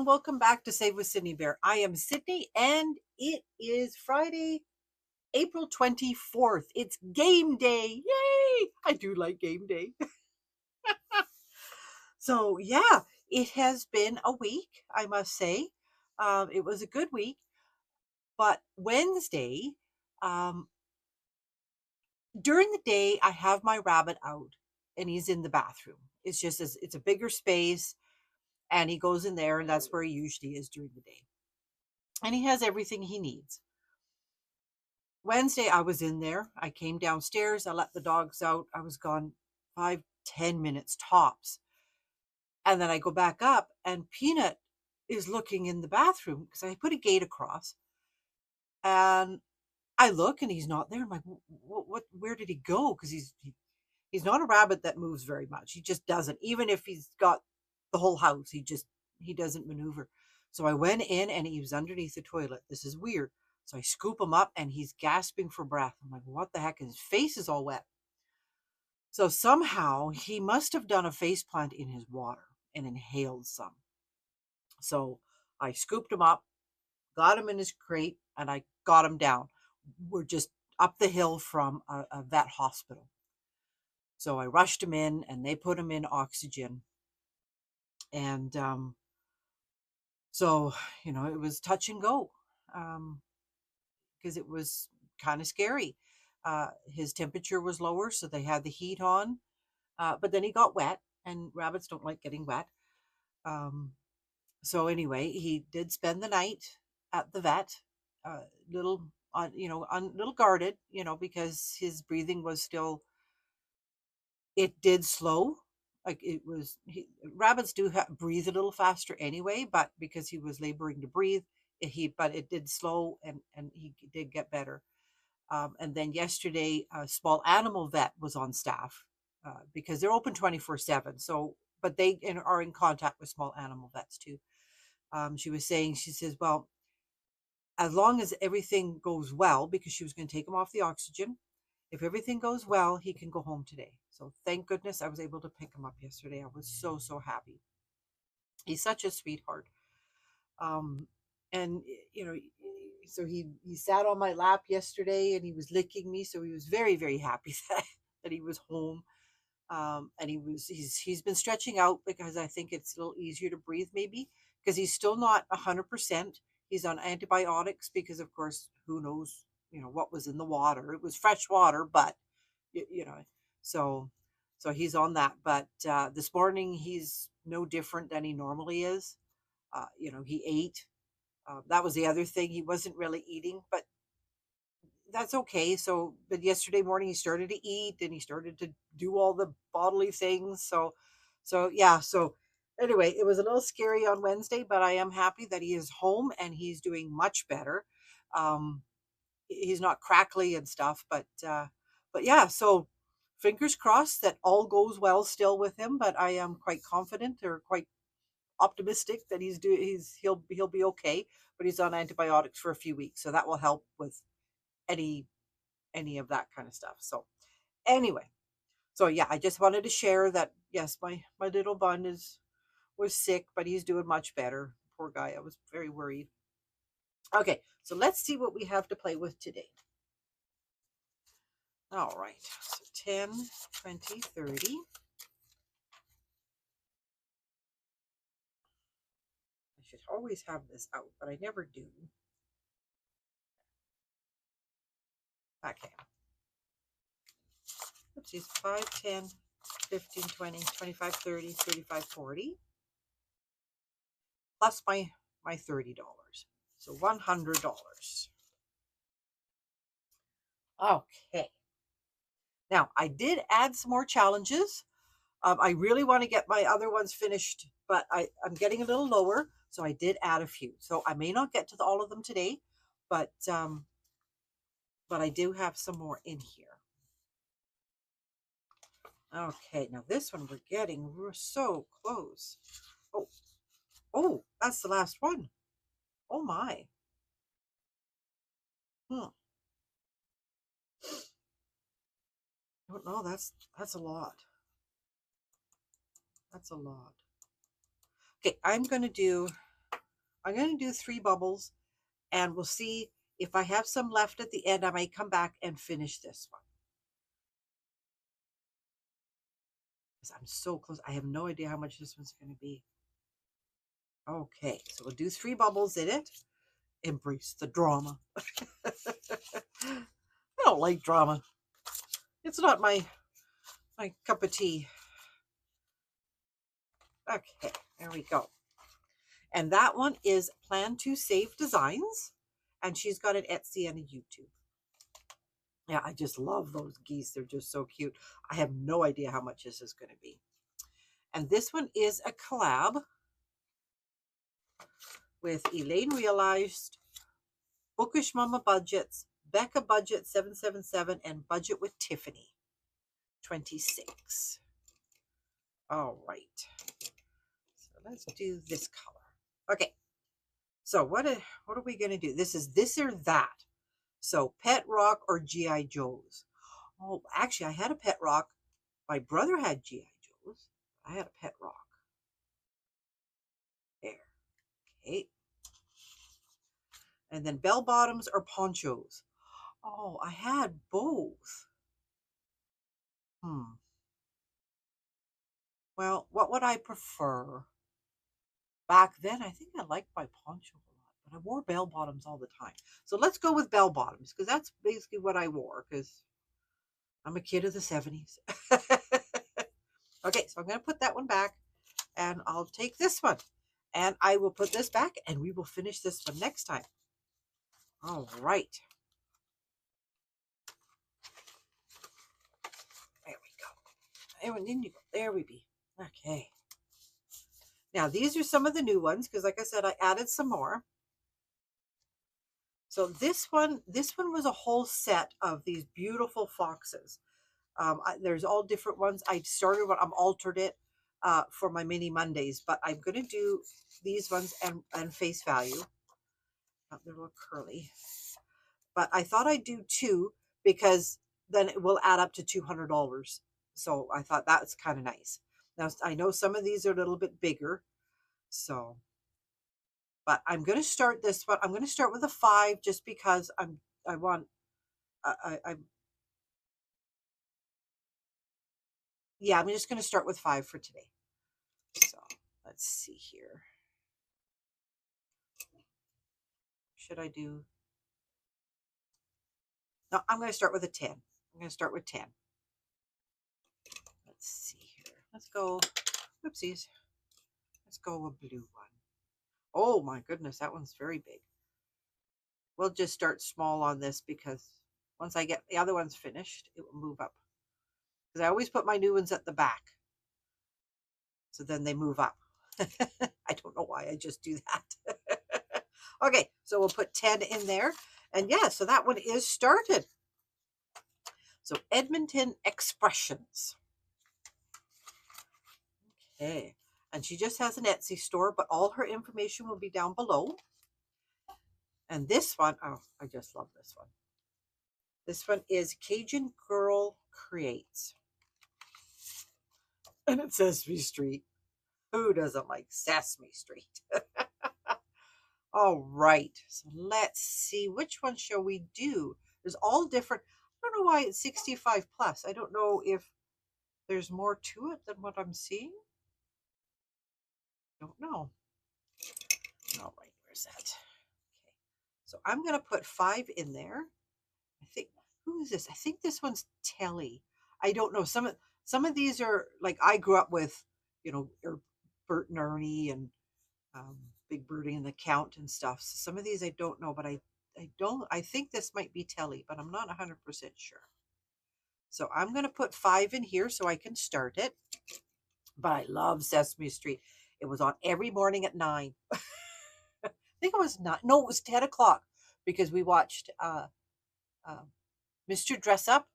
and welcome back to Save with Sydney Bear. I am Sydney and it is Friday, April 24th. It's game day. Yay! I do like game day. So yeah, it has been a week, I must say. It was a good week, but Wednesday, um, during the day, I have my rabbit out and he's in the bathroom. It's a bigger space and he goes in there and that's where he usually is during the day. And he has everything he needs. Wednesday, I was in there. I came downstairs. I let the dogs out. I was gone 5-10 minutes tops. And then I go back up and Peanut is looking in the bathroom because I put a gate across. And I look and he's not there. I'm like, where did he go? Because he's not a rabbit that moves very much. He just doesn't. Even if he's got the whole house, he doesn't maneuver. So I went in and he was underneath the toilet. This is weird. So I scoop him up and he's gasping for breath. I'm like, what the heck? And his face is all wet. So somehow he must have done a face plant in his water and inhaled some. So I scooped him up, got him in his crate, and I got him down. We're just up the hill from a vet hospital. So I rushed him in and they put him in oxygen. And so, it was touch and go. Because it was kind of scary. His temperature was lower, so they had the heat on. But then he got wet, and rabbits don't like getting wet. So anyway, he did spend the night at the vet, little guarded, because his breathing was still. It did slow, like it was. Rabbits do breathe a little faster anyway, but because he was laboring to breathe, but it did slow and he did get better. And then yesterday, a small animal vet was on staff because they're open 24/7. So, but they are in contact with small animal vets too. She says, well, as long as everything goes well, because she was going to take him off the oxygen, if everything goes well, he can go home today. So thank goodness I was able to pick him up yesterday. I was so, so happy. He's such a sweetheart. And so he sat on my lap yesterday and he was licking me, so he was very, very happy that he was home. And he's been stretching out because I think it's a little easier to breathe, maybe because he's still not 100%. He's on antibiotics because, of course, who knows what was in the water. It was fresh water, but so he's on that. But this morning he's no different than he normally is. He ate. That was the other thing. He wasn't really eating, but that's okay. So, but yesterday morning he started to eat and he started to do all the bodily things. So yeah. So anyway, it was a little scary on Wednesday, but I am happy that he is home and he's doing much better. He's not crackly and stuff, but yeah. So fingers crossed that all goes well still with him. But I am quite confident or quite optimistic that he'll be okay. But he's on antibiotics for a few weeks, so that will help with any of that kind of stuff. So anyway, so yeah, I just wanted to share that yes, my little bun was sick, but he's doing much better. Poor guy. I was very worried. Okay, so let's see what we have to play with today. All right, so 10, 20, 30. I should always have this out, but I never do. Okay. Oopsies, 5, 10, 15, 20, 25, 30, 35, 40. Plus my $30. So $100. Okay. Now, I did add some more challenges. I really want to get my other ones finished, but I'm getting a little lower, so I did add a few. So I may not get to all of them today, but I do have some more in here. Okay, now this one we're so close. Oh, that's the last one. Oh my. I don't know. That's a lot. That's a lot. Okay, I'm going to do I'm going to do 3 bubbles, and we'll see if I have some left at the end. I might come back and finish this one. Because I'm so close. I have no idea how much this one's going to be. Okay, so we'll do 3 bubbles in it. Embrace the drama. I don't like drama. It's not my cup of tea. Okay, there we go. And that one is Plan to Save Designs. And she's got an Etsy and a YouTube. Yeah, I just love those geese. They're just so cute. I have no idea how much this is going to be. And this one is a collab with Elaine Realized, Bookish Mama Budgets, Becca Budget 777, and Budget with Tiffany 26. All right. So let's do this color. Okay. So what are we going to do? This is this or that. So Pet Rock or G.I. Joe's. Oh, actually, I had a Pet Rock. My brother had G.I. Joe's. I had a Pet Rock. There. Okay. And then bell bottoms or ponchos. Oh, I had both. Well, what would I prefer? Back then, I think I liked my poncho a lot, but I wore bell bottoms all the time. So let's go with bell bottoms, because that's basically what I wore, because I'm a kid of the 70s. Okay, so I'm going to put that one back, and I'll take this one, and I will put this back, and we will finish this one next time. All right. There we go. There we be. Okay. Now, these are some of the new ones, because like I said, I added some more. So this one was a whole set of these beautiful foxes. There's all different ones. I started when I'm altered it for my mini Mondays, but I'm going to do these ones and face value. They're a little curly. But I thought I'd do 2 because then it will add up to $200. So I thought that's kind of nice. Now, I know some of these are a little bit bigger. So, but I'm going to start this one. I'm going to start with a 5 just because I'm just going to start with 5 for today. So let's see here. Should I do? No, I'm going to start with a 10. I'm going to start with 10. Let's see here. Let's go. Whoopsies. Let's go a blue one. Oh my goodness, that one's very big. We'll just start small on this because once I get the other ones finished, it will move up. Because I always put my new ones at the back. So then they move up. I don't know why I just do that. Okay, so we'll put 10 in there. And yeah, so that one is started. So Edmonton Expressions. Okay. And she just has an Etsy store, but all her information will be down below. And this one, oh, I just love this one. This one is Cajun Girl Creates. And it says Sesame Street. Who doesn't like Sesame Street? All right. So let's see. Which one shall we do? There's all different. I don't know why it's 65 plus. I don't know if there's more to it than what I'm seeing. Don't know. All right. Where's that? Okay. So I'm going to put 5 in there. I think, who is this? I think this one's Telly. I don't know. Some of these are like I grew up with, Bert and Ernie and Big Birdie and the Count and stuff. So some of these I don't know, but I think this might be Telly, but I'm not 100% sure. So I'm going to put 5 in here so I can start it. But I love Sesame Street. It was on every morning at 9. I think it was 9. No, it was 10 o'clock because we watched Mr. Dress Up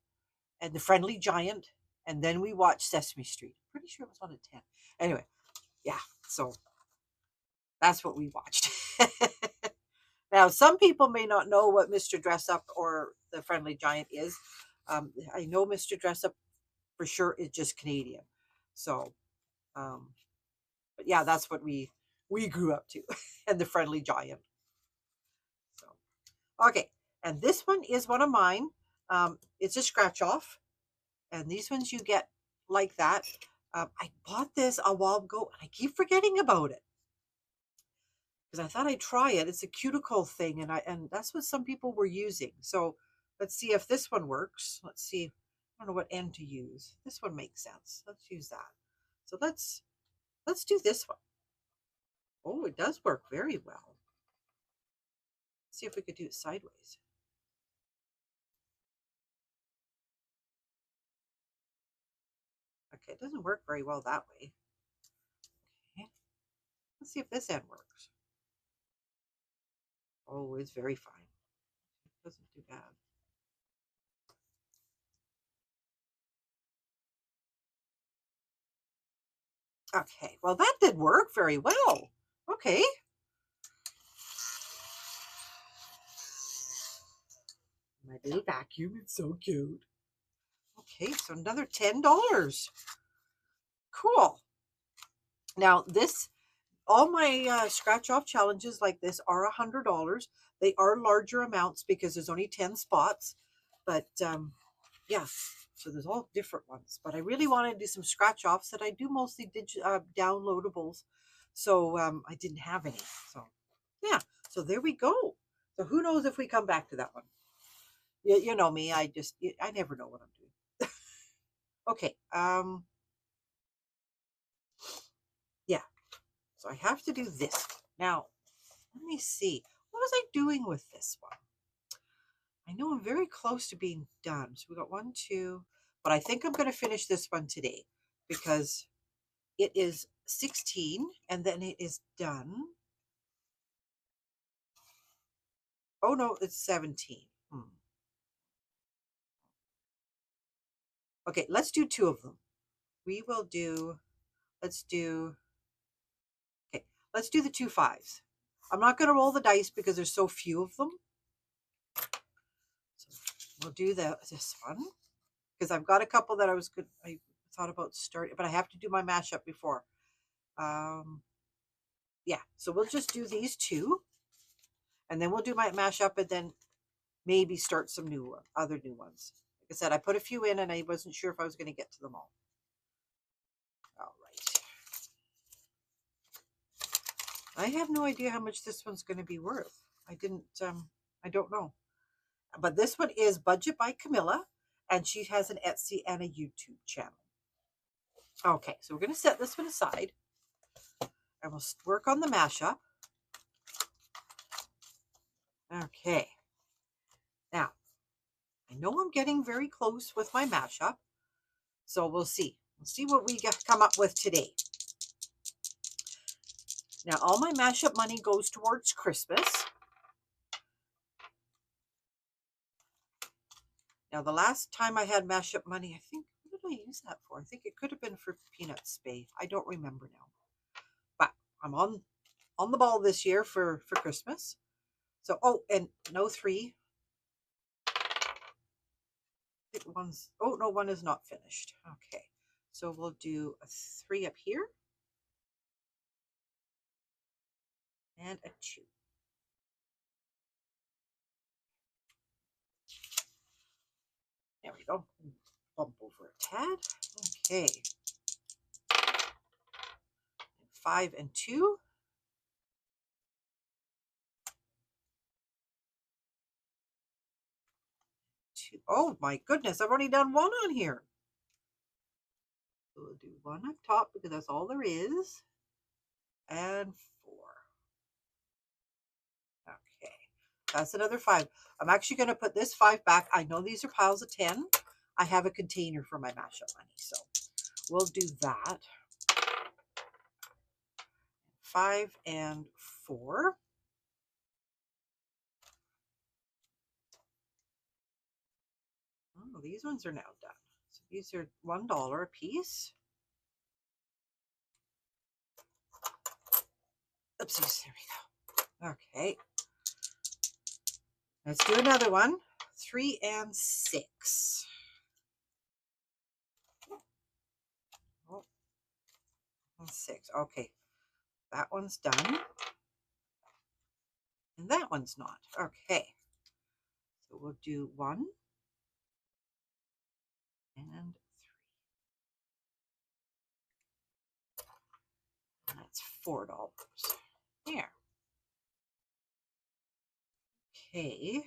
and The Friendly Giant. And then we watched Sesame Street. Pretty sure it was on at 10. Anyway, yeah, so that's what we watched. Now, some people may not know what Mr. Dress Up or The Friendly Giant is. I know Mr. Dress Up for sure is just Canadian. So, but yeah, that's what we we grew up to, and the Friendly Giant. So, okay, and this one is one of mine. It's a scratch off, and these ones you get like that. I bought this a while ago, and I keep forgetting about it because I thought I'd try it. It's a cuticle thing, and that's what some people were using. So let's see if this one works. Let's see. I don't know what end to use. This one makes sense. Let's use that. So let's do this one. Oh, it does work very well. Let's see if we could do it sideways. Okay, it doesn't work very well that way. Okay. Let's see if this end works. Oh, it's very fine. It doesn't do bad. Okay, well, that did work very well. Okay. My little vacuum, it's so cute. Okay, so another $10. Cool. Now, all my scratch off challenges like this are $100. They are larger amounts because there's only 10 spots. But yeah, so there's all different ones. But I really want to do some scratch offs that I do mostly downloadables. So I didn't have any. So yeah, so there we go. So who knows if we come back to that one. You know me, I never know what I'm doing. Okay, yeah, so I have to do this. Now, let me see. What was I doing with this one? I know I'm very close to being done. So we got 1, 2, but I think I'm going to finish this one today because it is 16 and then it is done. Oh no, it's 17. Okay, let's do 2 of them. Let's do the 2 5s. I'm not going to roll the dice because there's so few of them. So we'll do this one because I've got a couple that I thought about starting, but I have to do my mashup before. Yeah, so we'll just do these 2 and then we'll do my mashup and then maybe start some other new ones. Like I said, I put a few in and I wasn't sure if I was going to get to them all. All right. I have no idea how much this one's going to be worth. I don't know. But this one is Budget by Camilla, and she has an Etsy and a YouTube channel. Okay, so we're going to set this one aside, and we'll work on the mashup. Okay. Now, I know I'm getting very close with my mashup, so we'll see. We'll see what we come up with today. Now, all my mashup money goes towards Christmas. Now, the last time I had mashup money, I think, what did I use that for? I think it could have been for Peanut Spay. I don't remember now. But I'm on the ball this year for Christmas. So, oh, and no 3. Oh, no, 1 is not finished. Okay. So we'll do a 3 up here. And a 2. There we go. Bump over a tad. Okay. 5 and 2. 2. Oh my goodness, I've already done 1 on here. So we'll do 1 up top because that's all there is. And 4. Okay. That's another 5. I'm actually going to put this 5 back. I know these are piles of 10. I have a container for my mashup money, so we'll do that. 5 and 4. Oh, these ones are now done. So these are $1 a piece. Oopsies, there we go. Okay. Let's do another one. 3 and 6. Oh, and 6. Okay. That one's done. And that one's not. Okay. So we'll do 1 and 3. And that's $4. There. Okay.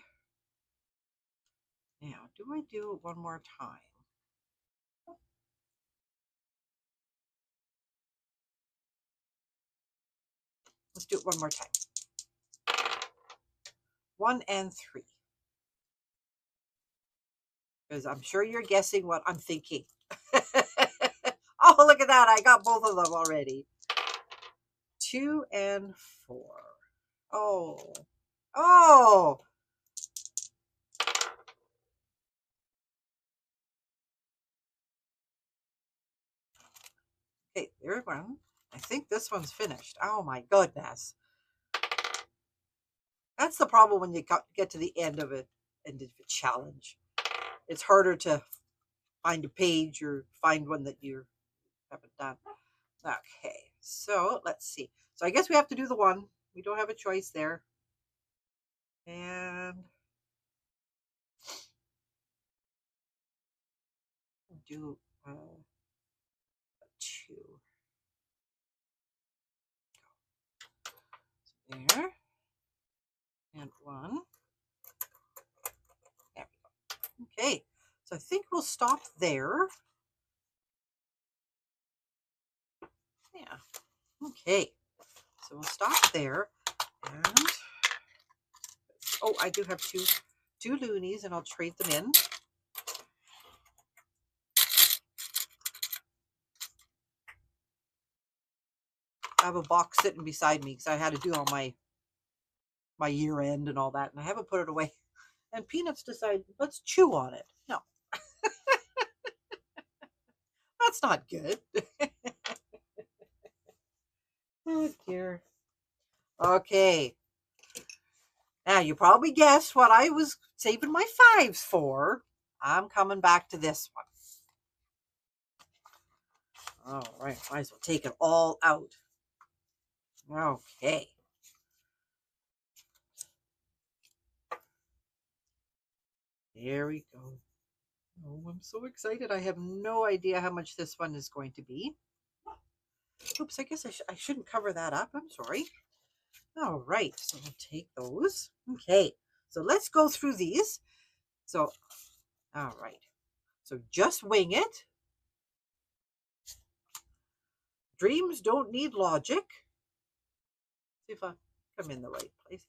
Now, do I do it one more time? Let's do it one more time. 1 and 3. Because I'm sure you're guessing what I'm thinking. Oh, look at that. I got both of them already. 2 and 4. Oh. Oh. Okay, there's one. I think this one's finished. Oh my goodness. That's the problem when you get to the end of a challenge. It's harder to find a page or find one that you haven't done. Okay, so let's see. So I guess we have to do the 1. We don't have a choice there. And do 2. There. And 1. There we go. Okay, so I think we'll stop there. Yeah. Okay, so we'll stop there. And oh, I do have two loonies, and I'll trade them in. I have a box sitting beside me because I had to do all my year end and all that, and I haven't put it away. And Peanuts decided, let's chew on it. No, that's not good. Oh dear. Okay. Now you probably guessed what I was saving my 5s for. I'm coming back to this one. All right, might as well take it all out. Okay. There we go. Oh, I'm so excited. I have no idea how much this one is going to be. Oops, I guess I shouldn't cover that up. I'm sorry. All right, so we'll take those. Okay, so let's go through these. So, all right. So just wing it. Dreams don't need logic. See if I come in the right place.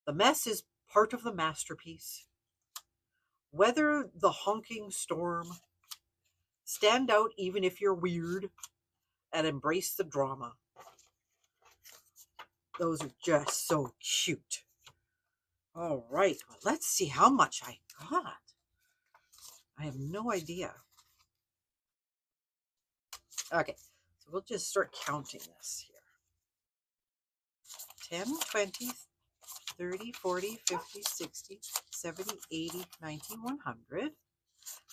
The mess is part of the masterpiece. Weather the honking storm. Stand out even if you're weird. And embrace the drama. Those are just so cute. All right, well, let's see how much I got. I have no idea. Okay, so we'll just start counting this here. 10, 20, 30, 40, 50, 60, 70, 80, 90, 100.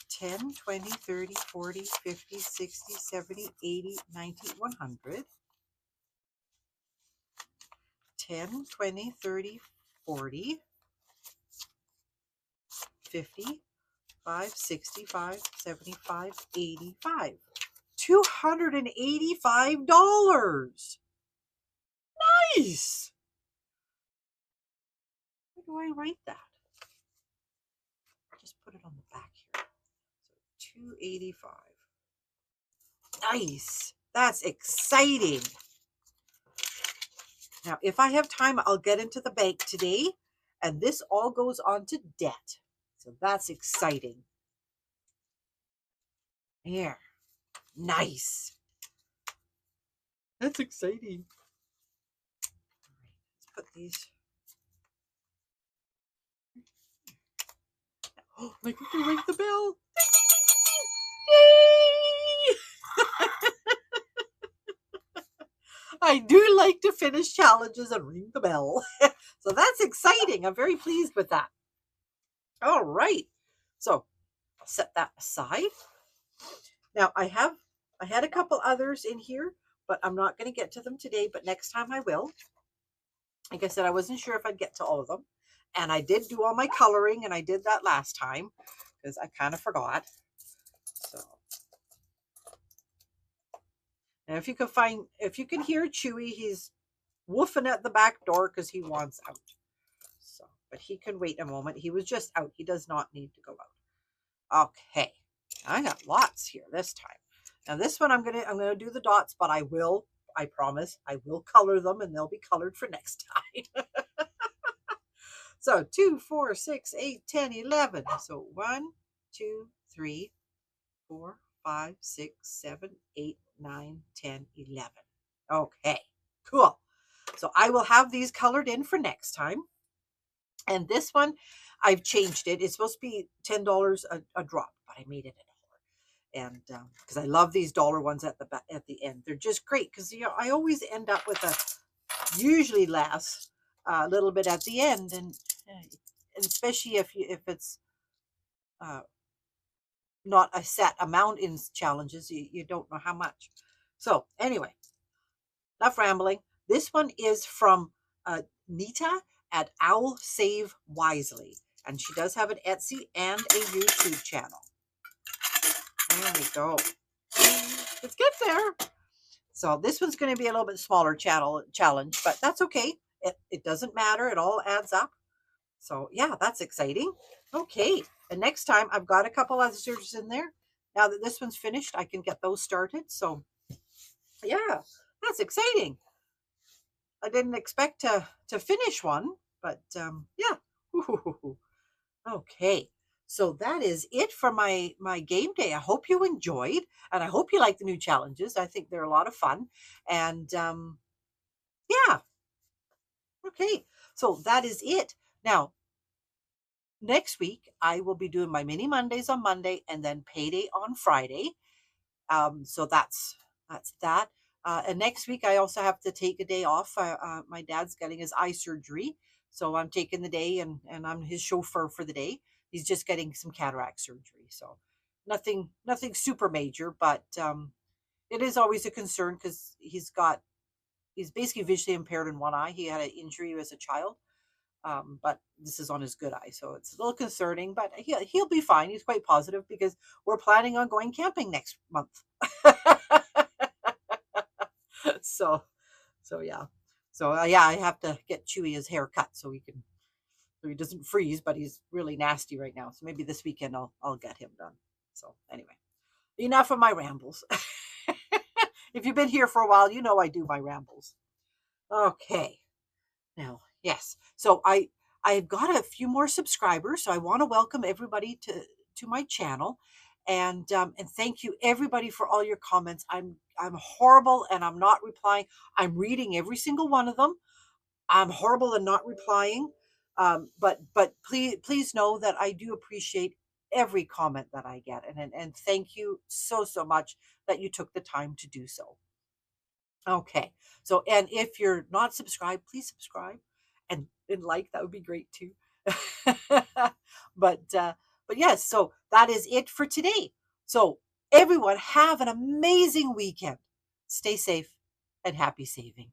10, 20, 30, 40, 50, 60, 70, 80, 90, 100. 10, 20, 30, 40, 50, 5, 65, 75, 85. $285. Nice. Where do I write that? Just put it on the back here. So 285. Nice. That's exciting. Now, if I have time, I'll get into the bank today, and this all goes on to debt. So that's exciting. Here. Nice. That's exciting. All right, let's put these. Oh, I think they ring the bell. Yay! I do like to finish challenges and ring the bell. So that's exciting. I'm very pleased with that. All right. So I'll set that aside. Now I had a couple others in here, but I'm not going to get to them today, but next time I will. Like I said, I wasn't sure if I'd get to all of them. And I did do all my coloring, and I did that last time because I kind of forgot. So, and if you can hear Chewy, he's woofing at the back door because he wants out. So, but he can wait a moment. He was just out. He does not need to go out. Okay, I got lots here this time. Now this one I'm gonna do the dots, but I promise I will color them, and they'll be colored for next time. So 2, 4, 6, 8, 10, 11. So 1, 2, 3, 4, 5, 6, 7, 8, 9, 10, 11. Okay, cool. So I will have these colored in for next time. And this one, I've changed it. It's supposed to be $10 a drop, but I made it $1. And because I love these dollar ones at the end, they're just great. Because I always end up with usually less, a little bit at the end, and especially if it's not a set amount in challenges, you don't know how much. So anyway, enough rambling. This one is from Nita at Owl Save Wisely, and she does have an Etsy and a YouTube channel. There we go. Let's get there. So this one's going to be a little bit smaller challenge, but that's okay. It doesn't matter. It all adds up. So yeah, that's exciting. Okay, and next time I've got a couple other series in there. Now that this one's finished, I can get those started. So yeah, that's exciting. I didn't expect to finish one, but yeah. Okay, so that is it for my game day. I hope you enjoyed, and I hope you like the new challenges. I think they're a lot of fun, and yeah. Okay, so that is it. Now, next week I will be doing my mini Mondays on Monday, and then payday on Friday. So that's that. And next week I also have to take a day off. My dad's getting his eye surgery, so I'm taking the day, and I'm his chauffeur for the day. He's just getting some cataract surgery, so nothing super major, but it is always a concern because he's basically visually impaired in one eye. He had an injury as a child, but this is on his good eye, so it's a little concerning, but he'll be fine. He's quite positive because we're planning on going camping next month. so yeah. So yeah, I have to get Chewy his hair cut so he doesn't freeze, but he's really nasty right now. So maybe this weekend I'll get him done. So anyway, enough of my rambles. If you've been here for a while, you know I do my rambles. Okay. Now, yes. So I've got a few more subscribers, so I want to welcome everybody to my channel, and thank you everybody for all your comments. I'm horrible, and I'm not replying. I'm reading every single one of them. I'm horrible and not replying, but please know that I do appreciate every comment that I get, and thank you so much that you took the time to do so. Okay, so, and if you're not subscribed, please subscribe and like, that would be great too. But yes, so that is it for today. So everyone have an amazing weekend. Stay safe and happy saving.